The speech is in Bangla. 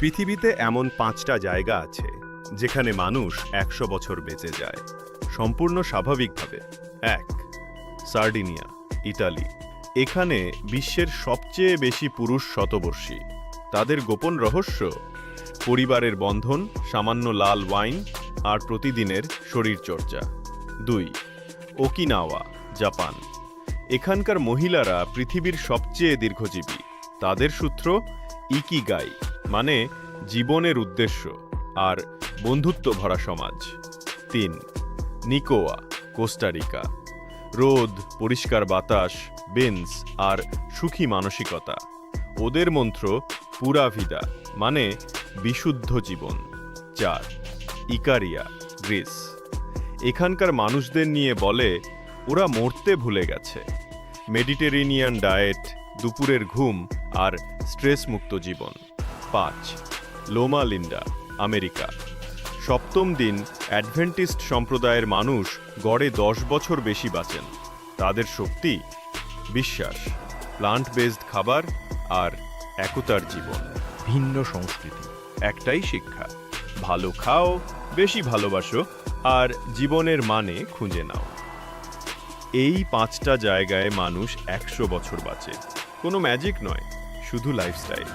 পৃথিবীতে এমন 5টা জায়গা আছে যেখানে মানুষ 100 বছর বেঁচে যায় সম্পূর্ণ স্বাভাবিকভাবে। 1. Sardinia, Italy. এখানে বিশ্বের সবচেয়ে বেশি পুরুষ শতবর্ষী। তাদের গোপন রহস্য: পরিবারের বন্ধন, সামান্য লাল ওয়াইন আর প্রতিদিনের শরীরচর্চা। 2. Okinawa, Japan. এখানকার মহিলারা পৃথিবীর সবচেয়ে দীর্ঘজীবী। তাদের সূত্র ইকিগাই, মানে জীবনের উদ্দেশ্য আর বন্ধুত্ব ভরা সমাজ। 3. নিকোয়া, কোস্টারিকা। রোদ, পরিষ্কার বাতাস, বেঞ্চ আর সুখী মানসিকতা। ওদের মন্ত্র পুরা ভিদা, মানে বিশুদ্ধ জীবন। 4. ইকারিয়া, গ্রিস। এখানকার মানুষদের নিয়ে বলে ওরা মরতে ভুলে গেছে। মেডিটেরেনিয়ান ডায়েট, দুপুরের ঘুম আর স্ট্রেসমুক্ত জীবন। 5. লোমা লিন্ডা, আমেরিকা। সপ্তম দিন অ্যাডভেন্টিস্ট সম্প্রদায়ের মানুষ গড়ে 10 বছর বেশি বাঁচেন। তাদের শক্তি, বিশ্বাস, প্লান্ট বেসড খাবার আর একতার জীবন। ভিন্ন সংস্কৃতি, একটাই শিক্ষা: ভালো খাও, বেশি ভালোবাসো আর জীবনের মানে খুঁজে নাও। এই 5টা জায়গায় মানুষ 100 বছর বাঁচে। কোনো ম্যাজিক নয়, শুধু লাইফস্টাইল।